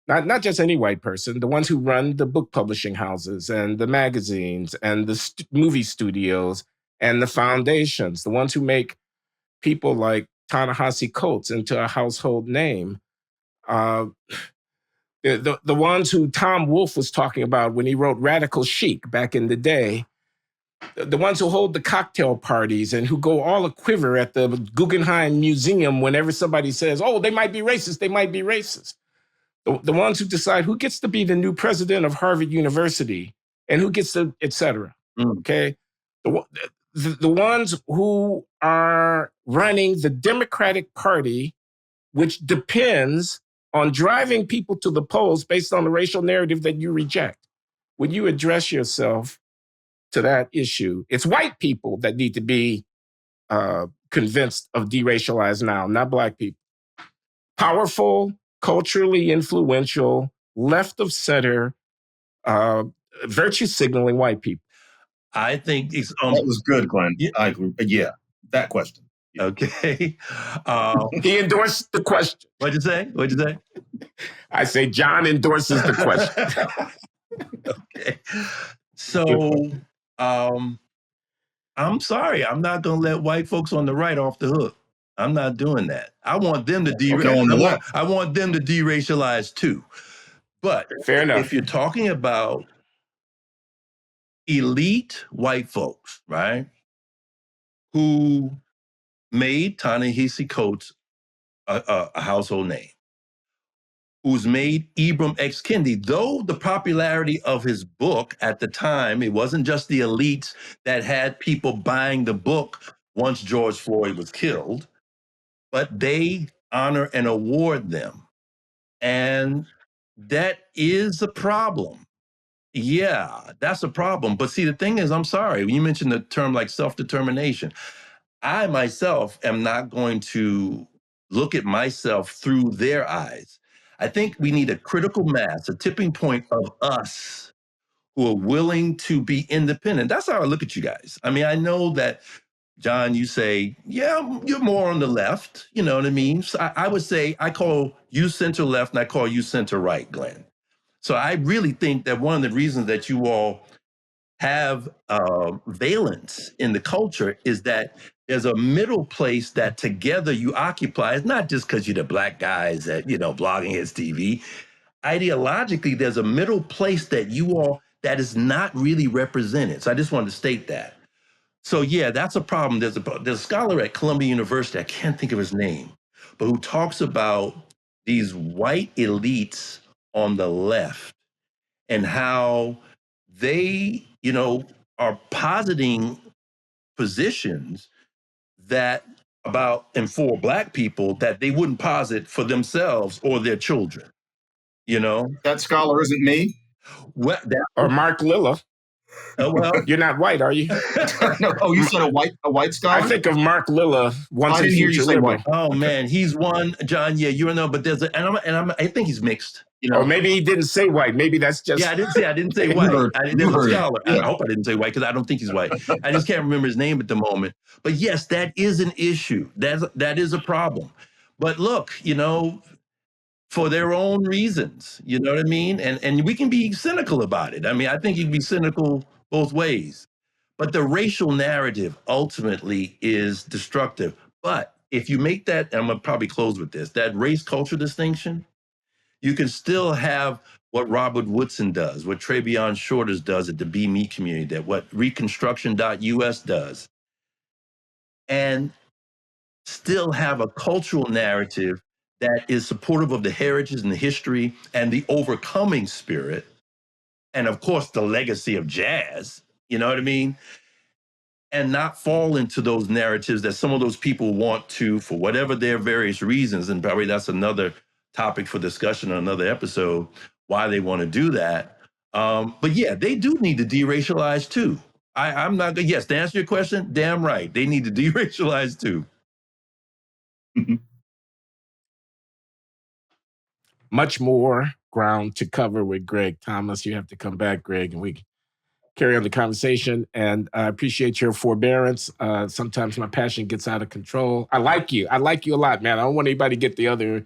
Not just any white person, the ones who run the book publishing houses and the magazines and the movie studios and the foundations, the ones who make people like Ta-Nehisi Coates into a household name. The ones who Tom Wolfe was talking about when he wrote Radical Chic back in the day, the ones who hold the cocktail parties and who go all a quiver at the Guggenheim Museum whenever somebody says, oh, they might be racist, they might be racist. The ones who decide who gets to be the new president of Harvard University and who gets to, et cetera. Okay? The ones who are running the Democratic Party, which depends on driving people to the polls based on the racial narrative that you reject. When you address yourself to that issue, it's white people that need to be convinced of deracialize now, not Black people. Powerful, culturally influential, left of center, virtue signaling white people. I think it's that was good, Glenn. Yeah. I agree. Yeah, that question. Yeah. Okay. He endorsed the question. What'd you say? What'd you say? I say John endorses the question. Okay. So, I'm sorry. I'm not going to let white folks on the right off the hook. I'm not doing that. I want them to I want them to deracialize too. But fair enough. If you're talking about elite white folks, right, who made Ta-Nehisi Coates a household name, who's made Ibram X. Kendi, though the popularity of his book at the time, it wasn't just the elites that had people buying the book once George Floyd was killed, but they honor and award them. And that is a problem. Yeah, that's a problem. But see, the thing is, I'm sorry, when you mentioned the term like self-determination, I myself am not going to look at myself through their eyes. I think we need a critical mass, a tipping point of us who are willing to be independent. That's how I look at you guys. I mean, I know that, John, you say, yeah, you're more on the left. You know what I mean? So I would say I call you center left and I call you center right, Glenn. So I really think that one of the reasons that you all have valence in the culture is that there's a middle place that together you occupy. It's not just because you're the black guys that, blogging his TV. Ideologically, there's a middle place that you all that is not really represented. So I just wanted to state that. So yeah, that's a problem. There's a scholar at Columbia University, I can't think of his name, but who talks about these white elites on the left and how they, are positing positions that about and for black people that they wouldn't posit for themselves or their children. That scholar isn't me. Or Mark Lilla. Oh, well, you're not white, are you? No. Oh, you said a white scholar? I think of Mark Lilla once. I didn't hear you say white. Oh man, he's one, John. Yeah, but there's I think he's mixed. Or maybe he didn't say white. Maybe that's just. Yeah, I didn't say white. There's a scholar. Yeah. I hope I didn't say white because I don't think he's white. I just can't remember his name at the moment. But yes, that is an issue. That is a problem. But look, for their own reasons, you know what I mean? And we can be cynical about it. I mean, I think you can be cynical both ways. But the racial narrative ultimately is destructive. But if you make that, and I'm going to probably close with this, that race culture distinction, you can still have what Robert Woodson does, what Travion Shorters does at the Be Me community, that what Reconstruction.us does, and still have a cultural narrative that is supportive of the heritage and the history and the overcoming spirit, and of course the legacy of jazz, you know what I mean? And not fall into those narratives that some of those people want to, for whatever their various reasons, and probably that's another topic for discussion on another episode, why they want to do that. But yeah, they do need to deracialize too. I'm not, yes, to answer your question, damn right. They need to deracialize too. Much more ground to cover with Greg Thomas. You have to come back, Greg, and we carry on the conversation. And I appreciate your forbearance. Sometimes my passion gets out of control. I like you a lot, man. I don't want anybody to get the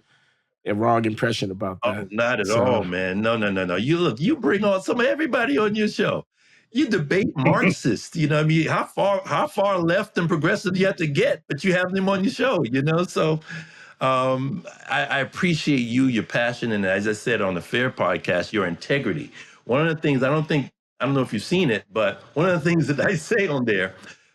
wrong impression about that. Oh, not at all, man. No. You bring on everybody on your show. You debate Marxists, you know what I mean? How far left and progressive you have to get, but you have them on your show, So I appreciate your passion, and as I said on the Fair podcast, your integrity. One of the things I don't know if you've seen it, but one of the things that I say on there,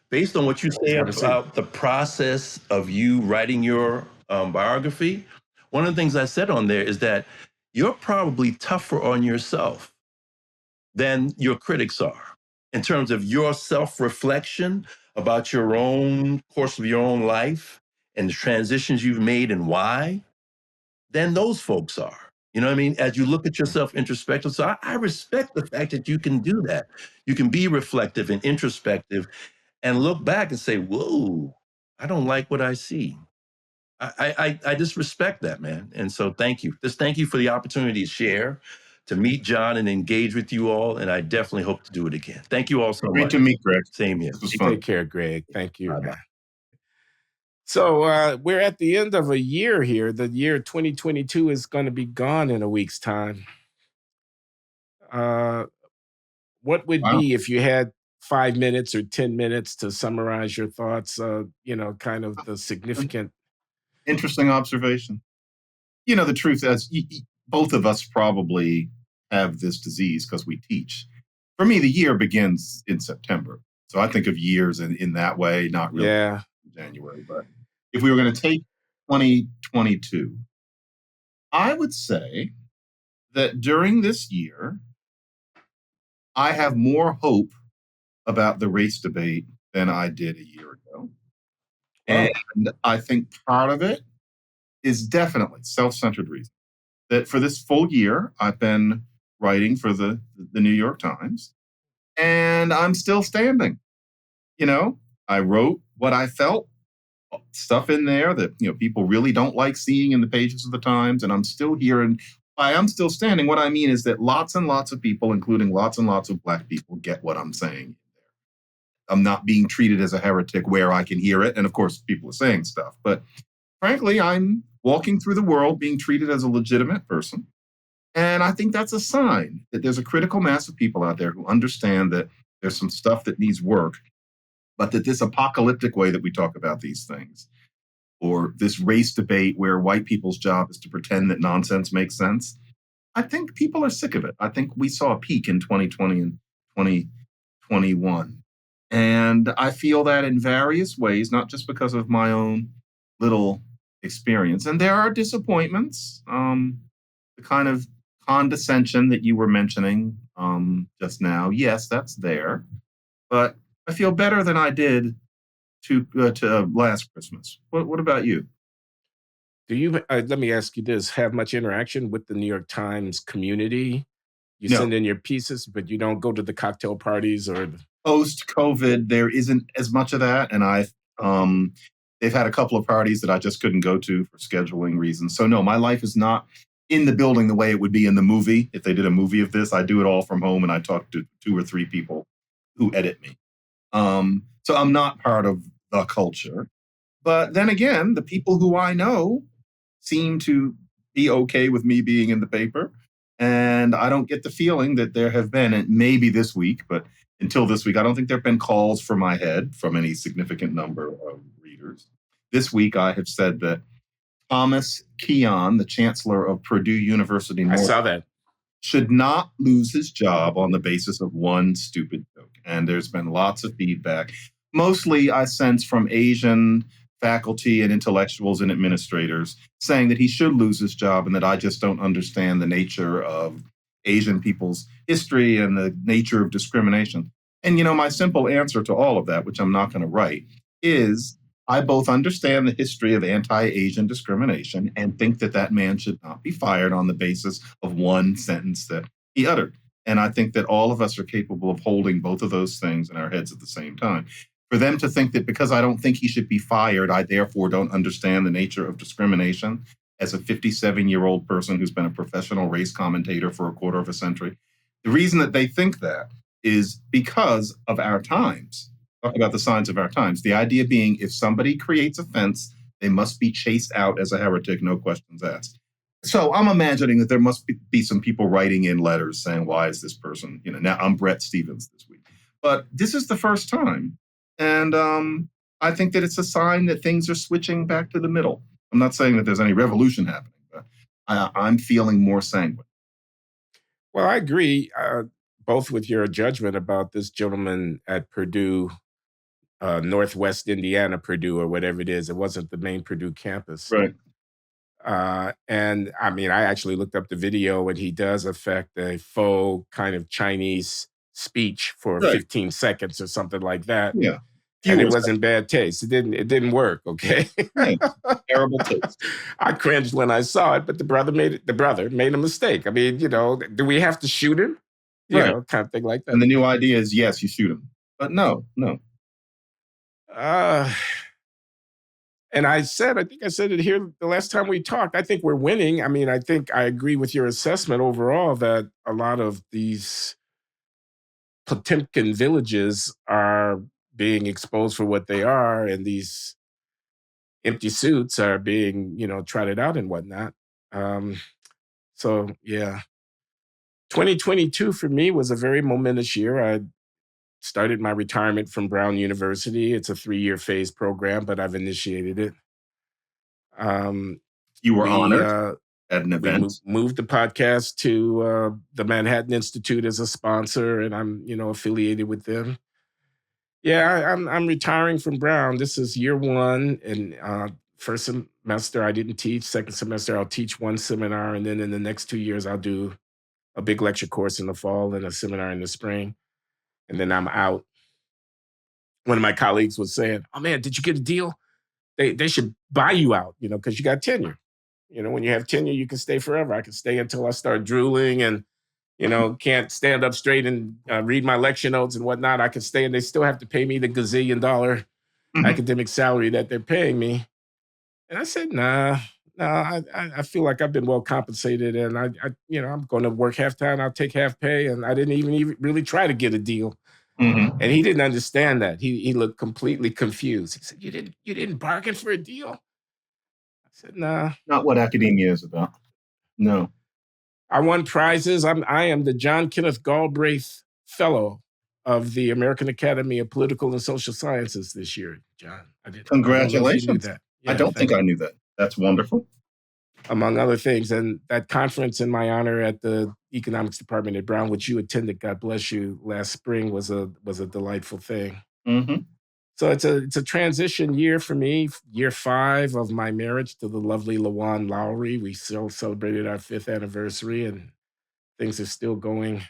based on what you say about the process of you writing your biography, one of the things I said on there is that you're probably tougher on yourself than your critics are in terms of your self-reflection about your own course of your own life and the transitions you've made and why, than those folks are. You know what I mean? As you look at yourself introspective. So I respect the fact that you can do that. You can be reflective and introspective and look back and say, whoa, I don't like what I see. I just respect that, man. And so thank you. Just thank you for the opportunity to share, to meet John and engage with you all. And I definitely hope to do it again. Thank you all so much. Great to meet Greg. Same here. This was fun. Take care, Greg. Thank you. So we're at the end of a year here. The year 2022 is going to be gone in a week's time. What would be, if you had 5 minutes or 10 minutes to summarize your thoughts, kind of the significant. Interesting observation. The truth is, both of us probably have this disease because we teach. For me, the year begins in September. So I think of years in that way, not really January. But if we were going to take 2022, I would say that during this year, I have more hope about the race debate than I did a year ago. And I think part of it is definitely self-centered reason. That for this full year, I've been writing for the New York Times, and I'm still standing. I wrote what I felt stuff in there that, people really don't like seeing in the pages of the Times, and I'm still here, and I am still standing. What I mean is that lots and lots of people, including lots and lots of Black people, get what I'm saying. I'm not being treated as a heretic where I can hear it, and of course people are saying stuff, but frankly, I'm walking through the world being treated as a legitimate person. And I think that's a sign that there's a critical mass of people out there who understand that there's some stuff that needs work, but that this apocalyptic way that we talk about these things, or this race debate where white people's job is to pretend that nonsense makes sense, I think people are sick of it. I think we saw a peak in 2020 and 2021. And I feel that in various ways, not just because of my own little experience. And there are disappointments, the kind of condescension that you were mentioning just now. Yes, that's there. But I feel better than I did to last Christmas. What about you? Do you, let me ask you this, have much interaction with the New York Times community? You No. send in your pieces, but you don't go to the cocktail parties or post-COVID, there isn't as much of that, and they've had a couple of parties that I just couldn't go to for scheduling reasons. So no, my life is not in the building the way it would be in the movie. If they did a movie of this, I do it all from home, and I talk to 2 or 3 people who edit me. So I'm not part of the culture. But then again, the people who I know seem to be okay with me being in the paper. And I don't get the feeling that there have been, and maybe this week, but until this week, I don't think there have been calls for my head from any significant number of readers. This week, I have said that Thomas Keon, the chancellor of Purdue University, I saw that, should not lose his job on the basis of one stupid joke. And there's been lots of feedback. Mostly, I sense from Asian faculty and intellectuals and administrators saying that he should lose his job, and that I just don't understand the nature of Asian people's history and the nature of discrimination. And, my simple answer to all of that, which I'm not going to write, is I both understand the history of anti-Asian discrimination and think that that man should not be fired on the basis of one sentence that he uttered. And I think that all of us are capable of holding both of those things in our heads at the same time. For them to think that because I don't think he should be fired, I therefore don't understand the nature of discrimination as a 57-year-old person who's been a professional race commentator for a quarter of a century. The reason that they think that is because of our times. Talk about the signs of our times. The idea being, if somebody creates offense, they must be chased out as a heretic, no questions asked. So I'm imagining that there must be some people writing in letters saying, why is this person, now I'm Brett Stevens this week. But this is the first time. And I think that it's a sign that things are switching back to the middle. I'm not saying that there's any revolution happening, but I'm feeling more sanguine. Well, I agree both with your judgment about this gentleman at Purdue, Northwest Indiana, Purdue, or whatever it is. It wasn't the main Purdue campus. Right. And I mean, I actually looked up the video, and he does affect a faux kind of Chinese speech for 15 seconds or something like that. Yeah. And it wasn't bad taste. It didn't work, okay? Terrible taste. I cringed when I saw it, but the brother made a mistake. I mean, do we have to shoot him? Kind of thing like that. And the new idea is, yes, you shoot him. But no. And I think I said it here the last time we talked. I think we're winning. I mean, I think I agree with your assessment overall that a lot of these Potemkin villages are being exposed for what they are, and these empty suits are being, trotted out and whatnot. So yeah, 2022 for me was a very momentous year. I started my retirement from Brown University. It's a 3-year phase program, but I've initiated it. You were honored at an event. We moved the podcast to the Manhattan Institute as a sponsor, and I'm, affiliated with them. Yeah, I'm retiring from Brown. This is year 1, and first semester I didn't teach. Second semester I'll teach 1 seminar, and then in the next 2 years I'll do a big lecture course in the fall and a seminar in the spring, and then I'm out. One of my colleagues was saying, "Oh man, did you get a deal? They should buy you out, because you got tenure. When you have tenure, you can stay forever. I can stay until I start drooling and can't stand up straight and read my lecture notes and whatnot. I can stay, and they still have to pay me the gazillion-dollar academic salary that they're paying me. And I said, nah, no, I feel like I've been well compensated, and I'm going to work half time. I'll take half pay, and I didn't even really try to get a deal. Mm-hmm. And he didn't understand that. He looked completely confused. He said, you didn't bargain for a deal? I said, nah. Not what academia is about. No. I won prizes. I am the John Kenneth Galbraith Fellow of the American Academy of Political and Social Sciences this year, John. I don't know if you knew Congratulations. that. I Yeah, don't think I knew that. That's wonderful. Among other things. And that conference in my honor at the economics department at Brown, which you attended, God bless you, last spring was a delightful thing. Mm-hmm. So it's a transition year for me, year 5 of my marriage to the lovely LaJuan Loury. We still celebrated our 5th anniversary, and things are still going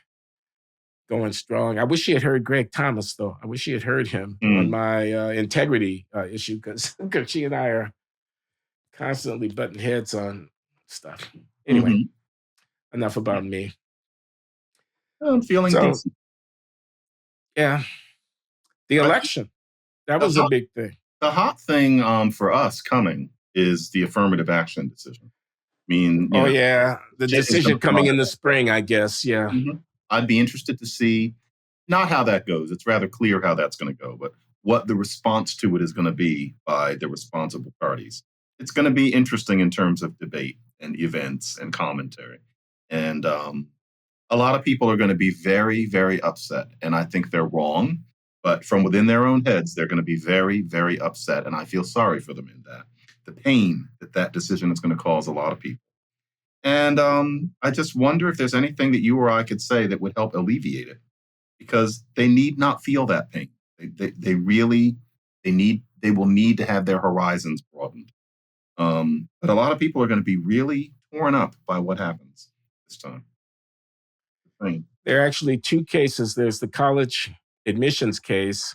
strong. I wish she had heard Greg Thomas, though. I wish she had heard him on my integrity issue, because she and I are constantly butting heads on stuff. Anyway, enough about me. I'm feeling decent. Yeah, the election, that was a big thing. The hot thing for us coming is the affirmative action decision. I mean, the decision coming in the spring, I guess. Yeah. Mm-hmm. I'd be interested to see not how that goes. It's rather clear how that's going to go, but what the response to it is going to be by the responsible parties. It's going to be interesting in terms of debate and events and commentary. And a lot of people are going to be very, very upset. And I think they're wrong. But from within their own heads, they're going to be very, very upset. And I feel sorry for them in that. The pain that decision is going to cause a lot of people. And I just wonder if there's anything that you or I could say that would help alleviate it, because they need not feel that pain. They will need to have their horizons broadened. But a lot of people are going to be really torn up by what happens this time. There are actually 2 cases. There's the college admissions case,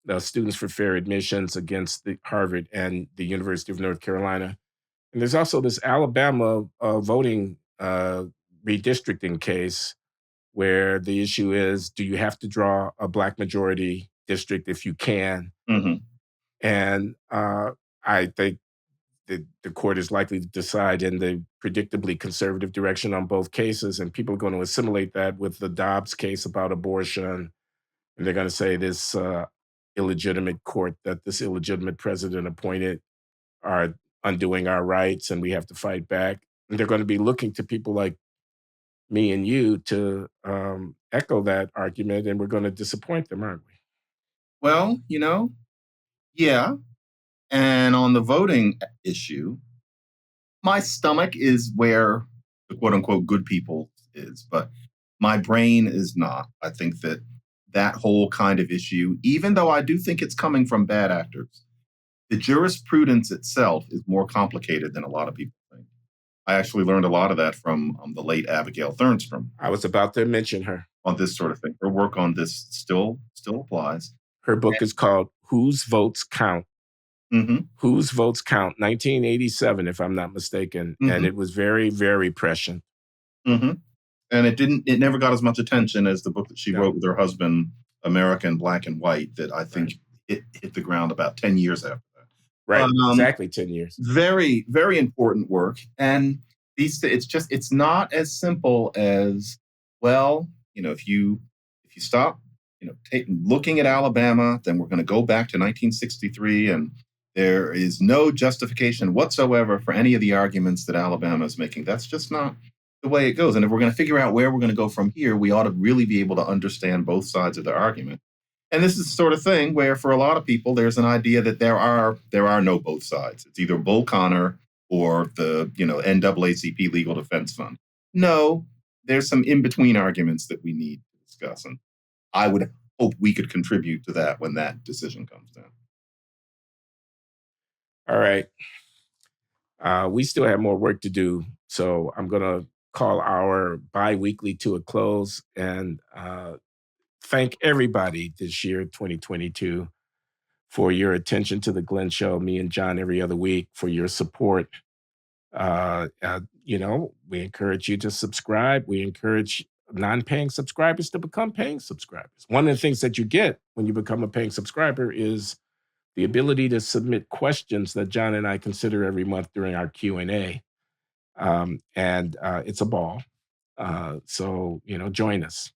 the Students for Fair Admissions against the Harvard and the University of North Carolina. And there's also this Alabama voting redistricting case, where the issue is, do you have to draw a Black majority district if you can? Mm-hmm. And I think the court is likely to decide in the predictably conservative direction on both cases, and people are going to assimilate that with the Dobbs case about abortion. And they're going to say this illegitimate court that this illegitimate president appointed are undoing our rights, and we have to fight back. And they're going to be looking to people like me and you to echo that argument, and we're going to disappoint them, aren't we? Well, yeah. And on the voting issue, my stomach is where the quote unquote good people is, but my brain is not. I think that whole kind of issue, even though I do think it's coming from bad actors, the jurisprudence itself is more complicated than a lot of people think. I actually learned a lot of that from the late Abigail Thernstrom. I was about to mention her. On this sort of thing. Her work on this still applies. Her book is called Whose Votes Count? Mm-hmm. Whose Votes Count? 1987, if I'm not mistaken. Mm-hmm. And it was very, very prescient. Mm-hmm. And it never got as much attention as the book that she wrote with her husband, American Black and White, that I think it hit the ground about 10 years after that. Right, exactly 10 years. Very, very important work. And it's not as simple as, well, if you stop, looking at Alabama, then we're going to go back to 1963, and there is no justification whatsoever for any of the arguments that Alabama is making. That's just not the way it goes. And if we're going to figure out where we're going to go from here, we ought to really be able to understand both sides of the argument. And this is the sort of thing where, for a lot of people, there's an idea that there are no both sides. It's either Bull Connor or the NAACP Legal Defense Fund. No, there's some in-between arguments that we need to discuss. And I would hope we could contribute to that when that decision comes down. All right. We still have more work to do, so I'm going to call our bi-weekly to a close and thank everybody this year, 2022, for your attention to the Glenn Show, me and John every other week, for your support. We encourage you to subscribe. We encourage non-paying subscribers to become paying subscribers. One of the things that you get when you become a paying subscriber is the ability to submit questions that John and I consider every month during our Q&A. And it's a ball. So, join us.